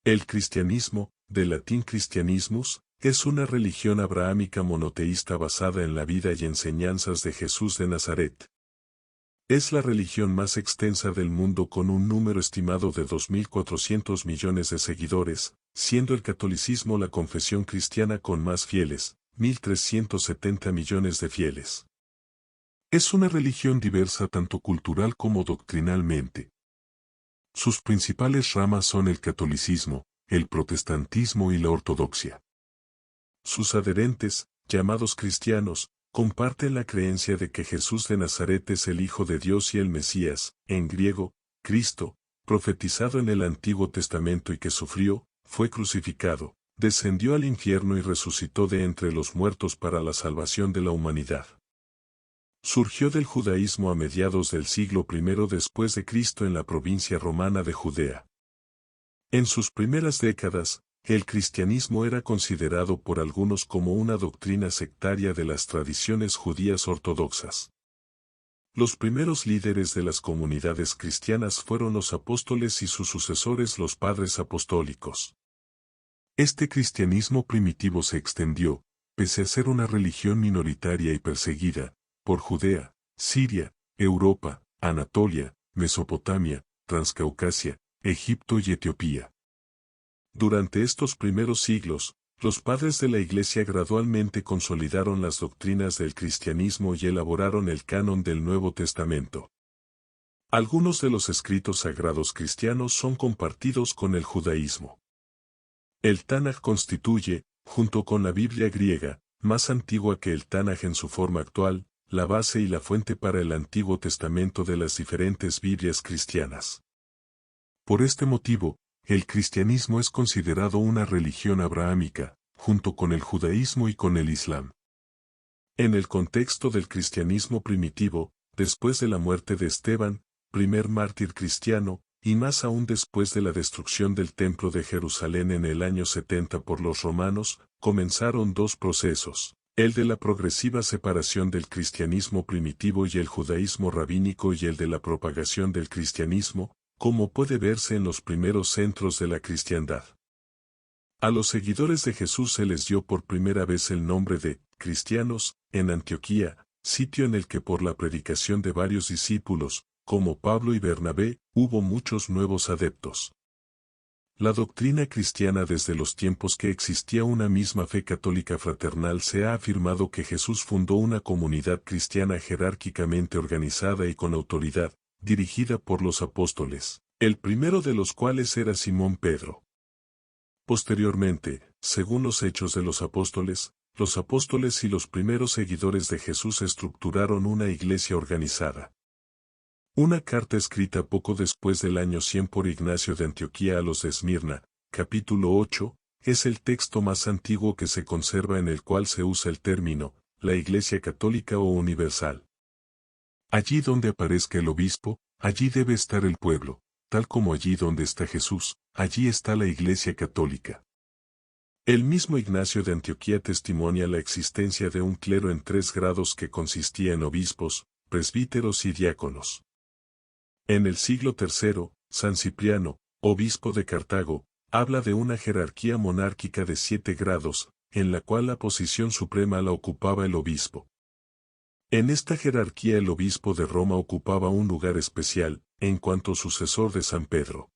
El cristianismo, del latín Christianismus, es una religión abrahámica monoteísta basada en la vida y enseñanzas de Jesús de Nazaret. Es la religión más extensa del mundo con un número estimado de 2.400 millones de seguidores, siendo el catolicismo la confesión cristiana con más fieles, 1.370 millones de fieles. Es una religión diversa tanto cultural como doctrinalmente. Sus principales ramas son el catolicismo, el protestantismo y la ortodoxia. Sus adherentes, llamados cristianos, comparten la creencia de que Jesús de Nazaret es el Hijo de Dios y el Mesías, en griego, Cristo, profetizado en el Antiguo Testamento y que sufrió, fue crucificado, descendió al infierno y resucitó de entre los muertos para la salvación de la humanidad. Surgió del judaísmo a mediados del siglo I después de Cristo en la provincia romana de Judea. En sus primeras décadas, el cristianismo era considerado por algunos como una doctrina sectaria de las tradiciones judías ortodoxas. Los primeros líderes de las comunidades cristianas fueron los apóstoles y sus sucesores los padres apostólicos. Este cristianismo primitivo se extendió, pese a ser una religión minoritaria y perseguida, por Judea, Siria, Europa, Anatolia, Mesopotamia, Transcaucasia, Egipto y Etiopía. Durante estos primeros siglos, los padres de la Iglesia gradualmente consolidaron las doctrinas del cristianismo y elaboraron el canon del Nuevo Testamento. Algunos de los escritos sagrados cristianos son compartidos con el judaísmo. El Tanaj constituye, junto con la Biblia griega, más antigua que el Tanaj en su forma actual, la base y la fuente para el Antiguo Testamento de las diferentes Biblias cristianas. Por este motivo, el cristianismo es considerado una religión abrahámica, junto con el judaísmo y con el islam. En el contexto del cristianismo primitivo, después de la muerte de Esteban, primer mártir cristiano, y más aún después de la destrucción del Templo de Jerusalén en el año 70 por los romanos, comenzaron dos procesos, el de la progresiva separación del cristianismo primitivo y el judaísmo rabínico y el de la propagación del cristianismo, como puede verse en los primeros centros de la cristiandad. A los seguidores de Jesús se les dio por primera vez el nombre de cristianos en Antioquía, sitio en el que por la predicación de varios discípulos, como Pablo y Bernabé, hubo muchos nuevos adeptos. La doctrina cristiana desde los tiempos que existía una misma fe católica fraternal se ha afirmado que Jesús fundó una comunidad cristiana jerárquicamente organizada y con autoridad, dirigida por los apóstoles, el primero de los cuales era Simón Pedro. Posteriormente, según los Hechos de los Apóstoles y los primeros seguidores de Jesús estructuraron una iglesia organizada. Una carta escrita poco después del año 100 por Ignacio de Antioquía a los de Esmirna, capítulo 8, es el texto más antiguo que se conserva en el cual se usa el término, la Iglesia Católica o Universal. Allí donde aparezca el obispo, allí debe estar el pueblo, tal como allí donde está Jesús, allí está la Iglesia Católica. El mismo Ignacio de Antioquía testimonia la existencia de un clero en 3 grados que consistía en obispos, presbíteros y diáconos. En el siglo III, San Cipriano, obispo de Cartago, habla de una jerarquía monárquica de 7 grados, en la cual la posición suprema la ocupaba el obispo. En esta jerarquía el obispo de Roma ocupaba un lugar especial, en cuanto sucesor de San Pedro.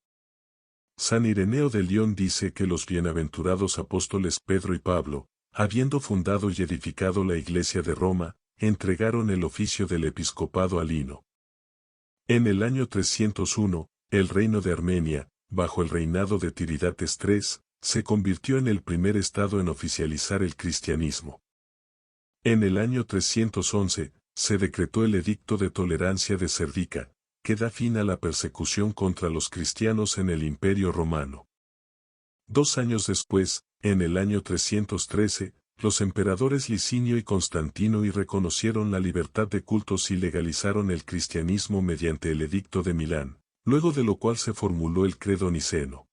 San Ireneo de León dice que los bienaventurados apóstoles Pedro y Pablo, habiendo fundado y edificado la Iglesia de Roma, entregaron el oficio del episcopado a Lino. En el año 301, el reino de Armenia, bajo el reinado de Tiridates III, se convirtió en el primer estado en oficializar el cristianismo. En el año 311, se decretó el Edicto de Tolerancia de Serdica, que da fin a la persecución contra los cristianos en el Imperio Romano. 2 años después, en el año 313, los emperadores Licinio y Constantino reconocieron la libertad de cultos y legalizaron el cristianismo mediante el Edicto de Milán, luego de lo cual se formuló el credo niceno.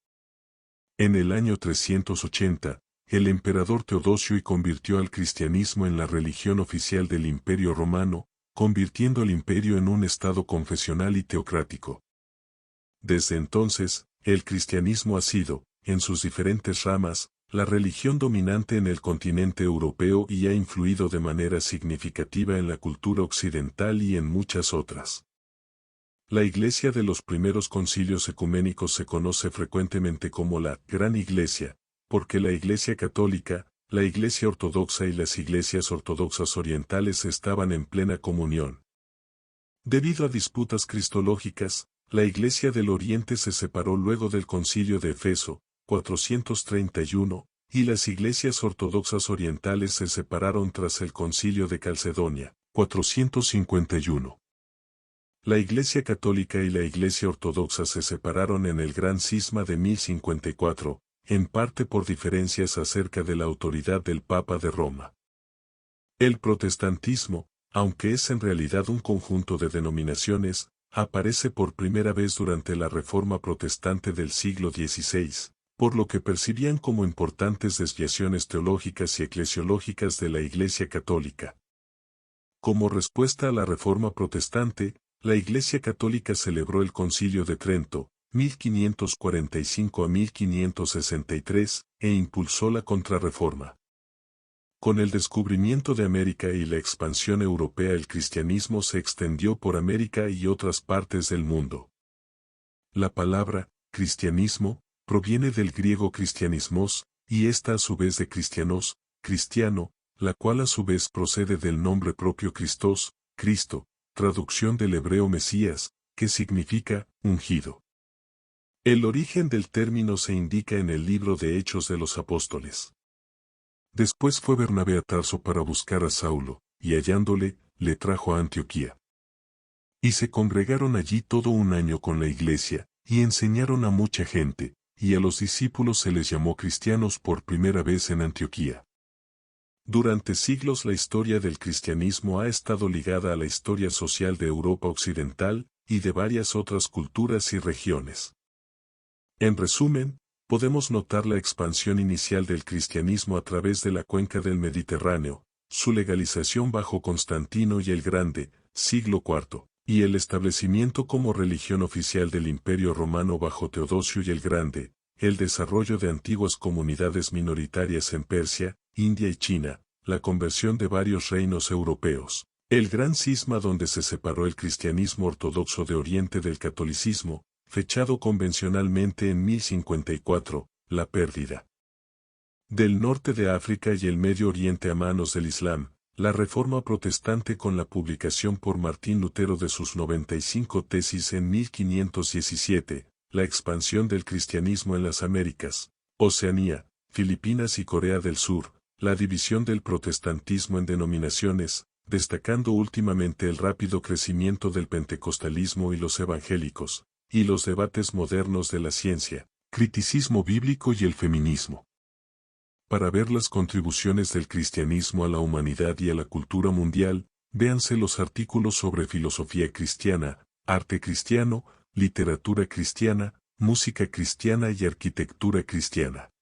En el año 380, el emperador Teodosio convirtió al cristianismo en la religión oficial del Imperio Romano, convirtiendo el imperio en un estado confesional y teocrático. Desde entonces, el cristianismo ha sido, en sus diferentes ramas, la religión dominante en el continente europeo y ha influido de manera significativa en la cultura occidental y en muchas otras. La Iglesia de los primeros concilios ecuménicos se conoce frecuentemente como la Gran Iglesia, porque la Iglesia católica, la Iglesia ortodoxa y las iglesias ortodoxas orientales estaban en plena comunión. Debido a disputas cristológicas, la Iglesia del Oriente se separó luego del Concilio de Efeso, 431, y las iglesias ortodoxas orientales se separaron tras el Concilio de Calcedonia, 451. La Iglesia católica y la Iglesia ortodoxa se separaron en el Gran Cisma de 1054, en parte por diferencias acerca de la autoridad del Papa de Roma. El protestantismo, aunque es en realidad un conjunto de denominaciones, aparece por primera vez durante la Reforma Protestante del siglo XVI, por lo que percibían como importantes desviaciones teológicas y eclesiológicas de la Iglesia católica. Como respuesta a la Reforma Protestante, la Iglesia católica celebró el Concilio de Trento, 1545 a 1563, e impulsó la Contrarreforma. Con el descubrimiento de América y la expansión europea, el cristianismo se extendió por América y otras partes del mundo. La palabra cristianismo proviene del griego cristianismos, y esta a su vez de cristianos, cristiano, la cual a su vez procede del nombre propio Christos, Cristo, traducción del hebreo Mesías, que significa ungido. El origen del término se indica en el libro de Hechos de los Apóstoles. Después fue Bernabé a Tarso para buscar a Saulo, y hallándole, le trajo a Antioquía. Y se congregaron allí todo un año con la iglesia, y enseñaron a mucha gente, y a los discípulos se les llamó cristianos por primera vez en Antioquía. Durante siglos la historia del cristianismo ha estado ligada a la historia social de Europa Occidental, y de varias otras culturas y regiones. En resumen, podemos notar la expansión inicial del cristianismo a través de la cuenca del Mediterráneo, su legalización bajo Constantino y el Grande, siglo IV, y el establecimiento como religión oficial del Imperio Romano bajo Teodosio y el Grande, el desarrollo de antiguas comunidades minoritarias en Persia, India y China, la conversión de varios reinos europeos, el gran cisma donde se separó el cristianismo ortodoxo de Oriente del catolicismo, fechado convencionalmente en 1054, la pérdida del norte de África y el Medio Oriente a manos del Islam, la Reforma Protestante con la publicación por Martín Lutero de sus 95 tesis en 1517, la expansión del cristianismo en las Américas, Oceanía, Filipinas y Corea del Sur, la división del protestantismo en denominaciones, destacando últimamente el rápido crecimiento del pentecostalismo y los evangélicos, y los debates modernos de la ciencia, criticismo bíblico y el feminismo. Para ver las contribuciones del cristianismo a la humanidad y a la cultura mundial, véanse los artículos sobre filosofía cristiana, arte cristiano, literatura cristiana, música cristiana y arquitectura cristiana.